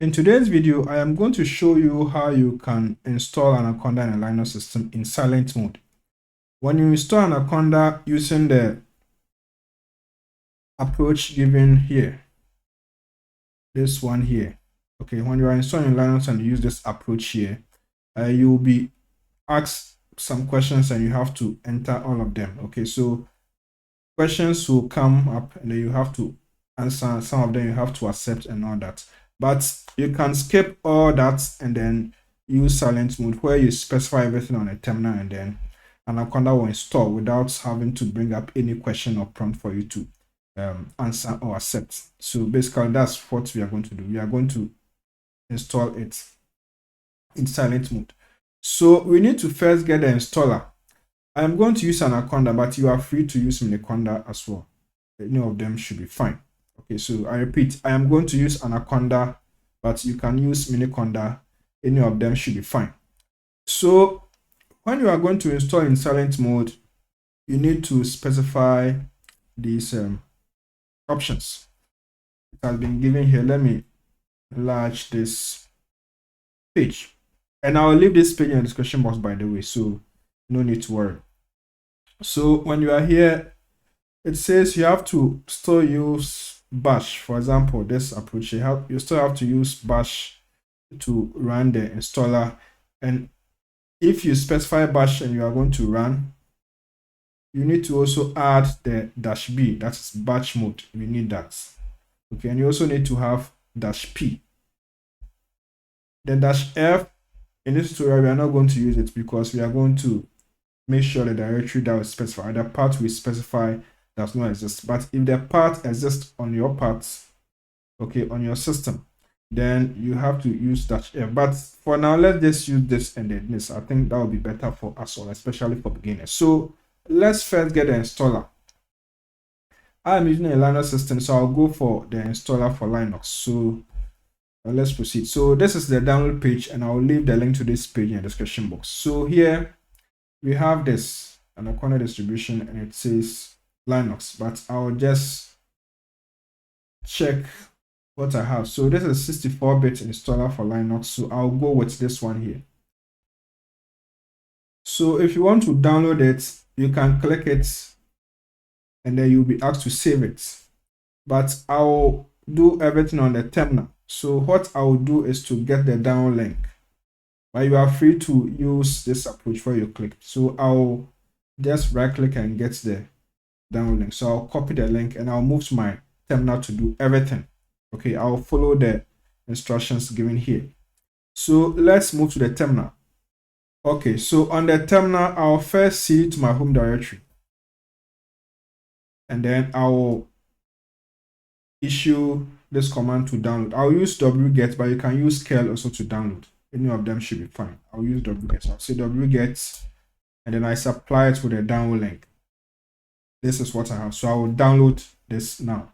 In today's video, I am going to show you how you can install Anaconda in a Linux system in silent mode. When you install Anaconda using the approach given here, this one here, okay, when you are installing Linux and you use this approach here, you will be asked some questions and you have to enter all of them. Okay, so questions will come up and then you have to answer. Some of them you have to accept and all that. But you can skip all that and then use silent mode where you specify everything on a terminal and then Anaconda will install without having to bring up any question or prompt for you to answer or accept. So basically that's what we are going to do. We are going to install it in silent mode. So we need to first get the installer. I'm going to use Anaconda, but you are free to use Anaconda as well. Any of them should be fine. Okay, so I repeat, I am going to use Anaconda, but you can use Miniconda. Any of them should be fine. So when you are going to install in silent mode, you need to specify these options. It has been given here. Let me enlarge this page. And I'll leave this page in the description box, by the way, so no need to worry. So when you are here, it says you have to still use bash. For example, this approach, you still have to use bash to run the installer. And if you specify bash and you are going to run, you need to also add the -b, that's batch mode. We need that. Okay, and you also need to have -p. The -f, in this tutorial, we are not going to use it because we are going to make sure the directory that was specified, the part we specify, does not exist. But if the part exists on your part, okay, on your system, then you have to use -f. But for now, let's just use this and then this. I think that will be better for us all, especially for beginners. So let's first get the installer. I'm using a Linux system, so I'll go for the installer for Linux. So let's proceed. So this is the download page, and I'll leave the link to this page in the description box. So here we have this Anaconda distribution, and it says Linux, but I'll just check what I have. So this is 64-bit installer for Linux, so I'll go with this one here. So if you want to download it, you can click it and then you'll be asked to save it. But I'll do everything on the terminal. So what I'll do is to get the download link. But you are free to use this approach where you click. So I'll just right click and get the download link. So I'll copy the link and I'll move to my terminal to do everything. Okay, I'll follow the instructions given here. So let's move to the terminal. Okay, so on the terminal, I'll first see to my home directory. And then I'll issue this command to download. I'll use wget, but you can use curl also to download. Any of them should be fine. I'll use wget. So I'll say wget, and then I supply it with a download link. This is what I have. So I will download this now.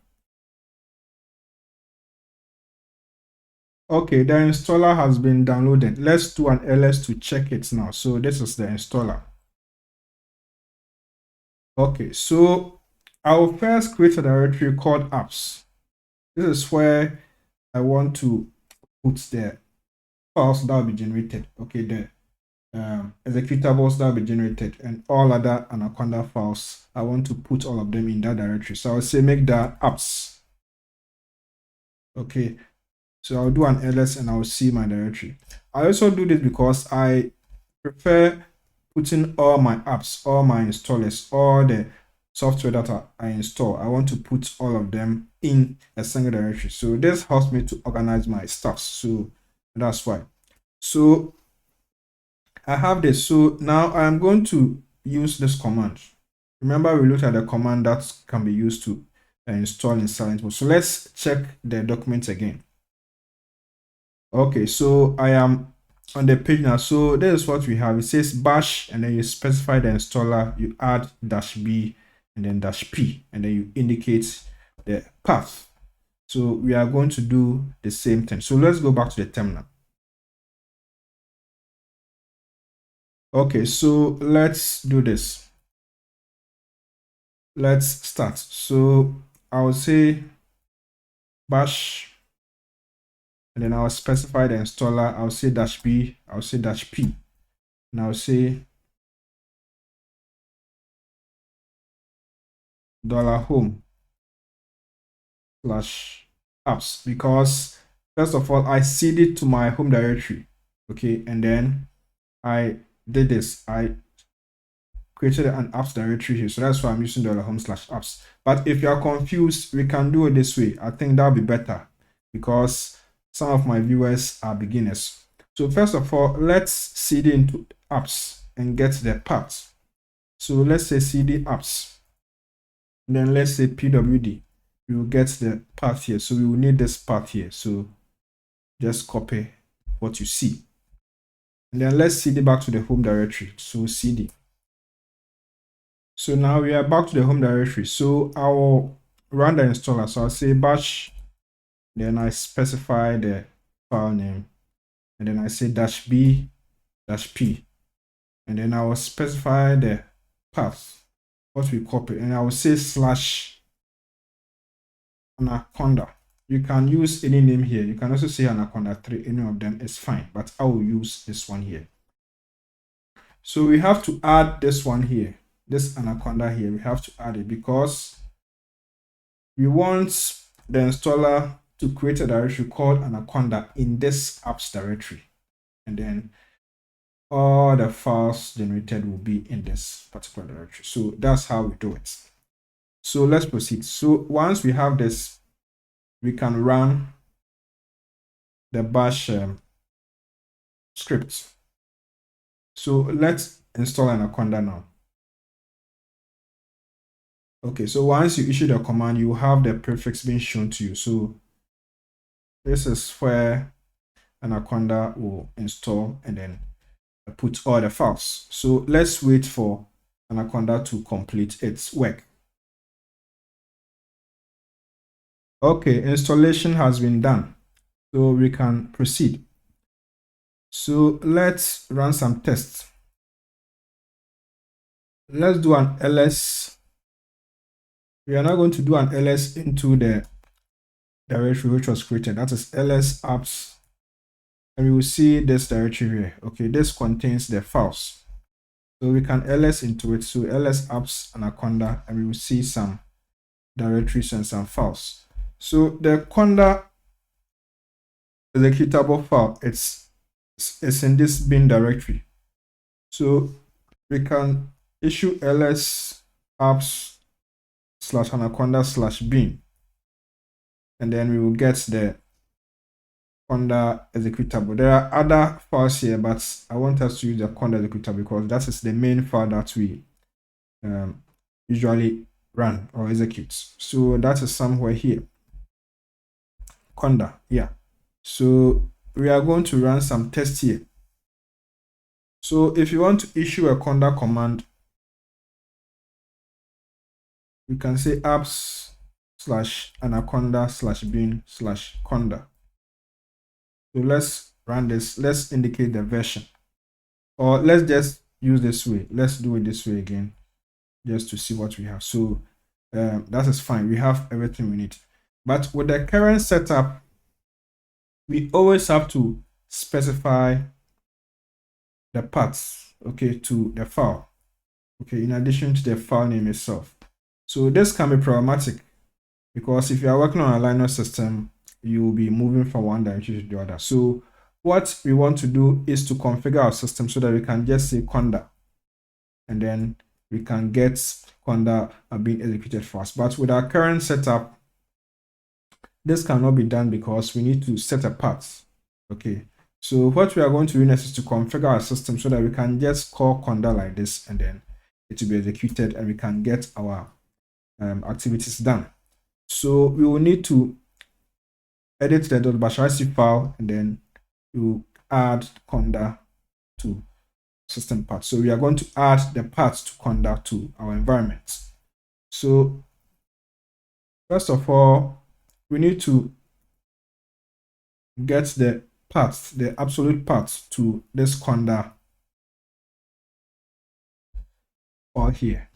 Okay, the installer has been downloaded. Let's do an ls to check it now. So this is the installer. Okay, so I'll first create a directory called apps. This is where I want to put the files that will be generated. Okay, the executables that will be generated and all other Anaconda files. I want to put all of them in that directory. So I'll say make that apps. Okay, so I'll do an ls and I'll see my directory. I also do this because I prefer putting all my apps, all my installers, all the software that I install. I want to put all of them in a single directory. So this helps me to organize my stuff. So that's why. So I have this. So now I'm going to use this command. Remember, we looked at the command that can be used to install in silent mode. So let's check the document again. Okay, so I am on the page now. So this is what we have. It says bash, and then you specify the installer, you add -b and then -p, and then you indicate the path. So we are going to do the same thing. So let's go back to the terminal. Okay, so let's do this. Let's start. So I will say bash and then I'll specify the installer. I'll say -b, I'll say -p, and I'll say $home/apps, because first of all, I cd it to my home directory. Okay, and then I did this. I created an apps directory here, so that's why I'm using $home/apps. But if you are confused, we can do it this way. I think that'll be better because some of my viewers are beginners. So first of all, let's cd into apps and get the path. So let's say cd apps, and then let's say pwd. We will get the path here. So we will need this path here. So just copy what you see, and then let's cd back to the home directory. So cd. So now we are back to the home directory. So I will run the installer. So I'll say bash, then I specify the file name, and then I say -b -p, and then I will specify the path, what we copy, and I will say /Anaconda. You can use any name here. You can also say Anaconda 3, any of them is fine, but I will use this one here. So we have to add this one here, this Anaconda here. We have to add it because we want the installer to create a directory called Anaconda in this apps directory, and then all the files generated will be in this particular directory. So that's how we do it. So let's proceed. So once we have this, we can run the bash script. So let's install Anaconda now. Okay, so once you issue the command, you have the prefix being shown to you. So this is where Anaconda will install and then put all the files. So let's wait for Anaconda to complete its work. Okay, installation has been done. So we can proceed. So let's run some tests. Let's do an ls. We are now going to do an ls into the directory which was created. That is ls apps. And we will see this directory here. Okay, this contains the files. So we can ls into it. So ls apps Anaconda, and we will see some directories and some files. So the conda executable file, it's in this bin directory. So we can issue ls apps /Anaconda/bin, and then we will get the conda executable. There are other files here, but I want us to use the conda executable because that is the main file that we usually run or execute. So that is somewhere here. Conda, yeah. So we are going to run some tests here. So if you want to issue a conda command, you can say apps /Anaconda/bin/conda. So let's run this. Let's indicate the version, or let's just use this way. Let's do it this way again, just to see what we have. So that is fine. We have everything we need. But with the current setup, we always have to specify the paths, okay, to the file, okay, in addition to the file name itself. So this can be problematic because if you are working on a Linux system, you will be moving from one direction to the other. So what we want to do is to configure our system so that we can just say conda, and then we can get conda being executed for us. But with our current setup, this cannot be done because we need to set a path. Okay, so what we are going to do next is to configure our system so that we can just call conda like this, and then it will be executed and we can get our activities done. So we will need to edit the .bashrc file, and then you add conda to system path. So we are going to add the path to conda to our environment. So first of all, we need to get the path, the absolute path to this conda file here.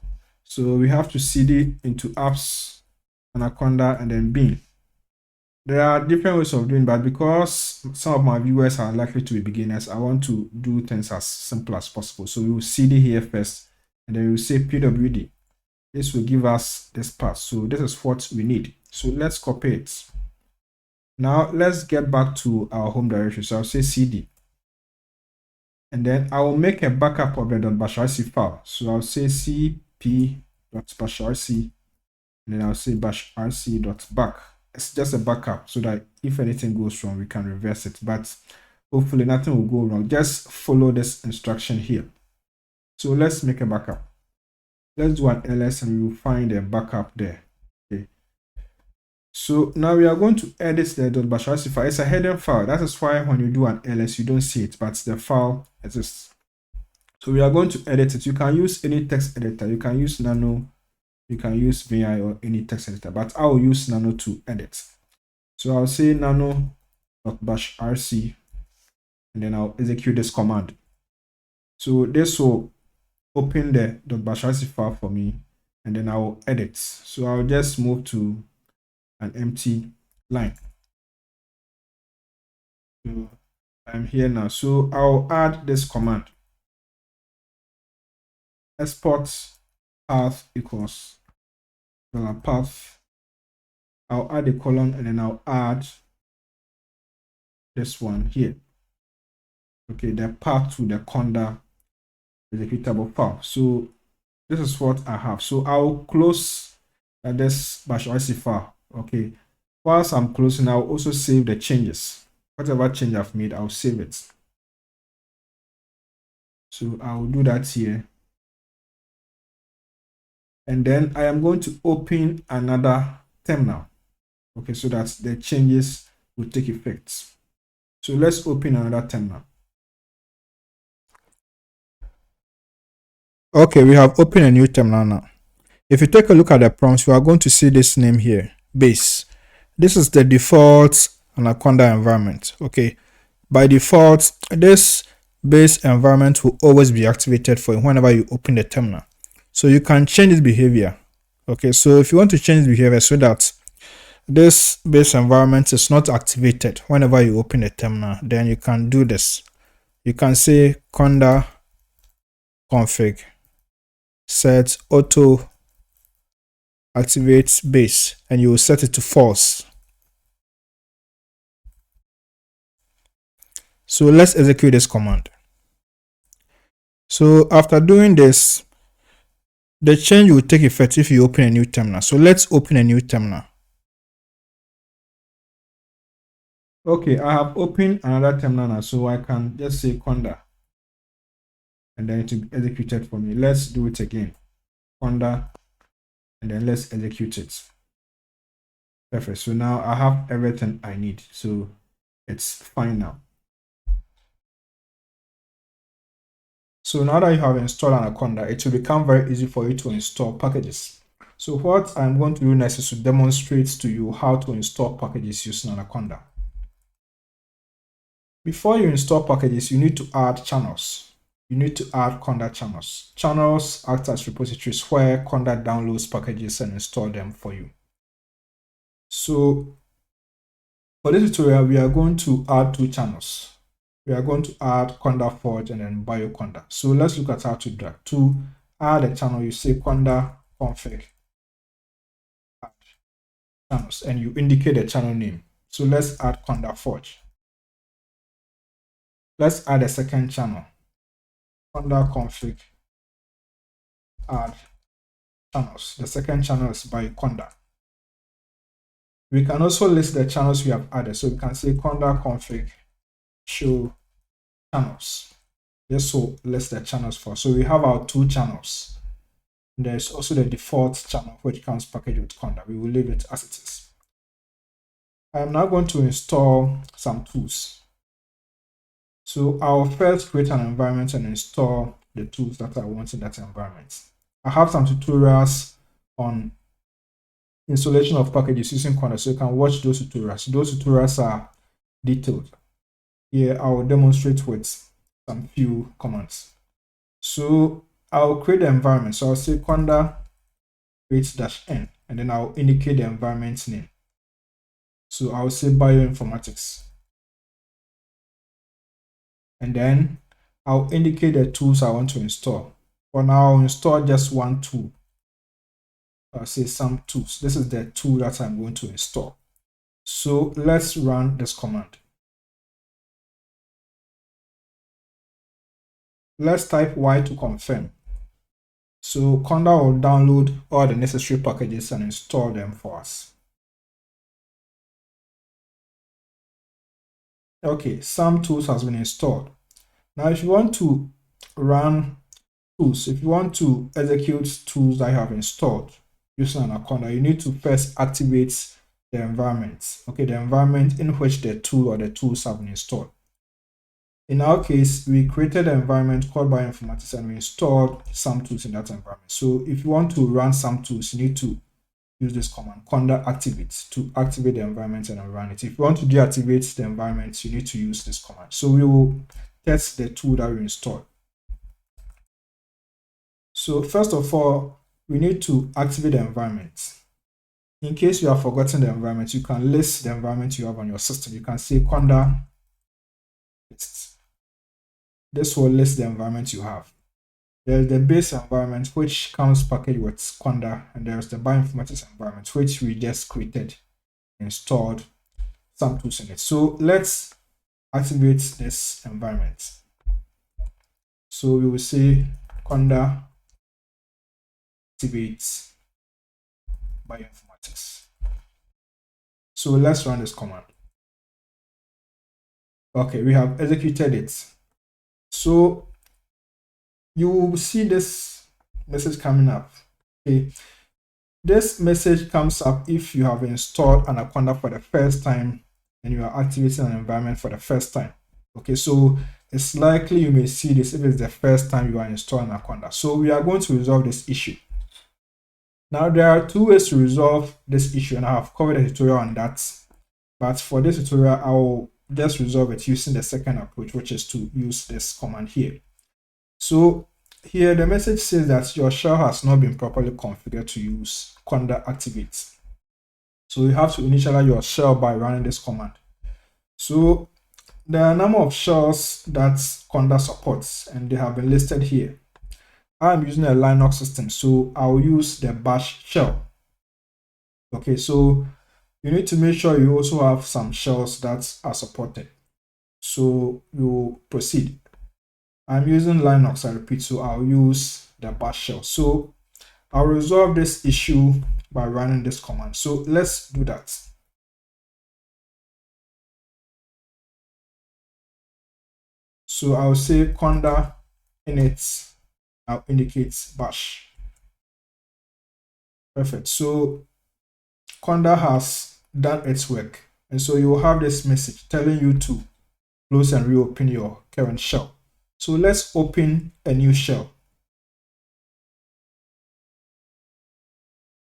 So we have to cd into apps Anaconda and then bin. There are different ways of doing, but because some of my viewers are likely to be beginners, I want to do things as simple as possible. So we will cd here first, and then we will say pwd. This will give us this path. So this is what we need. So let's copy it. Now let's get back to our home directory. So I'll say cd, and then I will make a backup of the .bashrc file. So I'll say cp.bashrc, and then I'll say bashrc.back. It's just a backup so that if anything goes wrong, we can reverse it. But hopefully nothing will go wrong. Just follow this instruction here. So let's make a backup. Let's do an ls, and we will find a backup there. Okay. So now we are going to edit the .bashrc file. It's a hidden file. That is why when you do an ls, you don't see it, but the file exists. So we are going to edit it. You can use any text editor. You can use Nano, you can use VI, or any text editor, but I will use Nano to edit. So I'll say nano.bashrc, and then I'll execute this command. So this will open the .bashrc file for me, and then I will edit. So I'll just move to an empty line. So I'm here now. So I'll add this command: export path equals path. I'll add a colon, and then I'll add this one here. Okay, the path to the conda executable file. So this is what I have. So I'll close this bashrc file. Okay, whilst I'm closing, I'll also save the changes. Whatever change I've made, I'll save it. So I'll do that here. And then I am going to open another terminal. Okay, so that the changes will take effect. So let's open another terminal. Okay, we have opened a new terminal now. If you take a look at the prompts, you are going to see this name here, base. This is the default Anaconda environment. Okay, by default, this base environment will always be activated for you whenever you open the terminal. So you can change its behavior. Okay, so if you want to change behavior so that this base environment is not activated whenever you open the terminal, then you can do this. You can say conda config set auto activate base, and you will set it to false. So let's execute this command. So after doing this, the change will take effect if you open a new terminal. So let's open a new terminal. Okay, I have opened another terminal now, so I can just say conda, and then it will be executed for me. Let's do it again. Conda, and then let's execute it. Perfect. So now I have everything I need. So it's fine now. So now that you have installed Anaconda, it will become very easy for you to install packages. So what I'm going to do next is to demonstrate to you how to install packages using Anaconda. Before you install packages, you need to add channels. You need to add conda channels. Channels act as repositories where conda downloads packages and install them for you. So for this tutorial, we are going to add two channels. We are going to add conda forge and then bioconda. So let's look at how to do that. To add a channel, you say conda config add channels, and you indicate the channel name. So let's add conda forge. Let's add a second channel, conda config add channels. The second channel is bioconda. We can also list the channels we have added. So we can say conda config show channels. This will list the channels for us. So we have our two channels. There's also the default channel which comes packaged with conda. We will leave it as it is. I am now going to install some tools. So I'll first create an environment and install the tools that I want in that environment. I have some tutorials on installation of packages using conda, so you can watch those tutorials. Those tutorials are detailed. Here I will demonstrate with some few commands. So I'll create the environment. So I'll say conda create -n, and then I'll indicate the environment name. So I'll say bioinformatics. And then I'll indicate the tools I want to install. For now, I'll install just one tool. I'll say some tools. This is the tool that I'm going to install. So let's run this command. Let's type Y to confirm. So conda will download all the necessary packages and install them for us. Okay, some tools has been installed. Now, if you want to run tools, if you want to execute tools that you have installed using Anaconda, you need to first activate the environment. Okay, the environment in which the tool or the tools have been installed. In our case, we created an environment called Bioinformatics and we installed some tools in that environment. So if you want to run some tools, you need to use this command, conda activate, to activate the environment and run it. If you want to deactivate the environment, you need to use this command. So we will test the tool that we installed. So first of all, we need to activate the environment. In case you have forgotten the environment, you can list the environment you have on your system. You can say conda list. This will list the environment you have. There's the base environment, which comes packaged with conda, and there's the bioinformatics environment, which we just created, installed some tools in it. So let's activate this environment. So we will say conda activate bioinformatics. So let's run this command. Okay, we have executed it. So you will see this message coming up. Okay, this message comes up if you have installed Anaconda for the first time and you are activating an environment for the first time. Okay, so it's likely you may see this if it's the first time you are installing Anaconda. So we are going to resolve this issue. Now, there are two ways to resolve this issue, and I have covered a tutorial on that. But for this tutorial, I will just resolve it using the second approach, which is to use this command here. So here the message says that your shell has not been properly configured to use conda activate. So you have to initialize your shell by running this command. So there are a number of shells that conda supports, and they have been listed here. I'm using a Linux system, so I'll use the bash shell. Okay, so you need to make sure you also have some shells that are supported. So you proceed. I'm using Linux, I repeat, so I'll use the bash shell. So I'll resolve this issue by running this command. So let's do that. So I'll say conda init, I'll indicate bash. Perfect. So conda has done its work. And so you will have this message telling you to close and reopen your current shell. So let's open a new shell.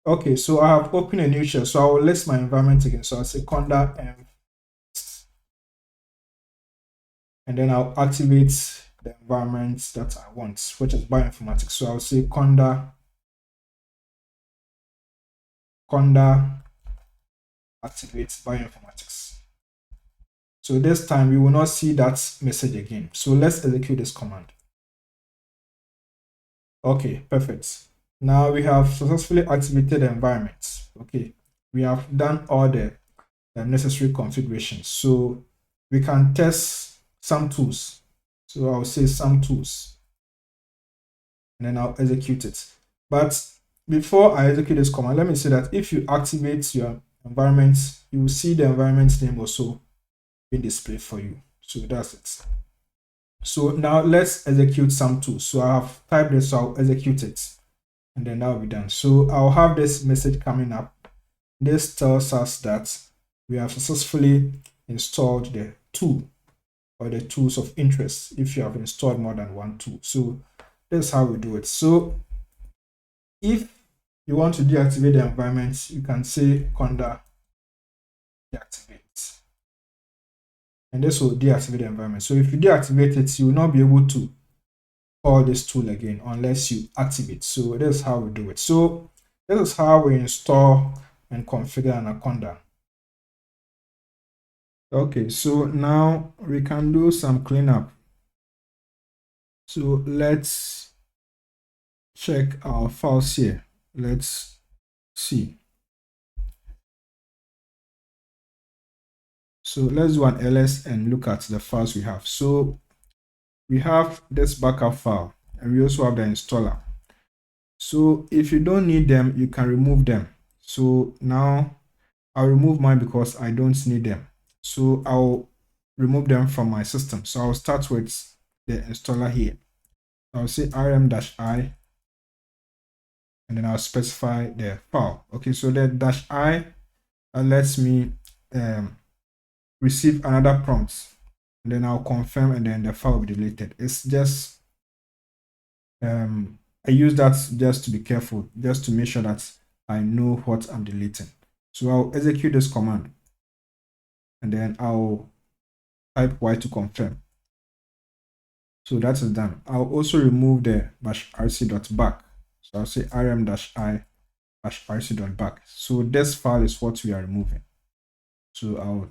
Okay, so I have opened a new shell. So I will list my environment again. So I'll say conda env, and then I'll activate the environment that I want, which is bioinformatics. So I'll say conda activate bioinformatics. So this time we will not see that message again. So let's execute this command. Okay, perfect. Now we have successfully activated the environment. Okay, we have done all the necessary configurations. So we can test some tools. So I'll say some tools, and then I'll execute it. But before I execute this command, let me say that if you activate your environment, you will see the environment name also being displayed for you. So that's it. So now let's execute some tools. So I have typed this, so I'll execute it, and then that will be done. So I'll have this message coming up. This tells us that we have successfully installed the tool or the tools of interest if you have installed more than one tool. So that's how we do it. So if you want to deactivate the environment, you can say conda deactivate, and this will deactivate the environment. So if you deactivate it, you will not be able to call this tool again unless you activate. So that's how we do it. So this is how we install and configure Anaconda. Okay, so now we can do some cleanup. So let's check our files here. Let's see. So let's do an ls and look at the files we have. So we have this backup file and we also have the installer. So if you don't need them, you can remove them. So now I'll remove mine because I don't need them. So I'll remove them from my system. So I'll start with the installer here. I'll say rm-i and then I'll specify the file. Okay, so the -i lets me receive another prompt, and then I'll confirm, and then the file will be deleted. It's just I use that just to be careful, just to make sure that I know what I'm deleting. So I'll execute this command, and then I'll type y to confirm. So that is done. I'll also remove the -rc.back. So I'll say rm-i -rc.back. So this file is what we are removing. So I'll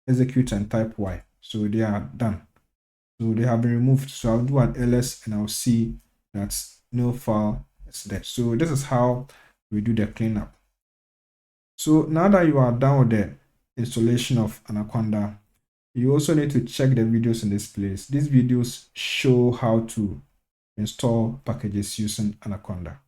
execute and type y. So they are done. So they have been removed. So I'll do an ls and I'll see that no file is there. So this is how we do the cleanup. So now that you are done with the installation of Anaconda, you also need to check the videos in this place. These videos show how to install packages using Anaconda.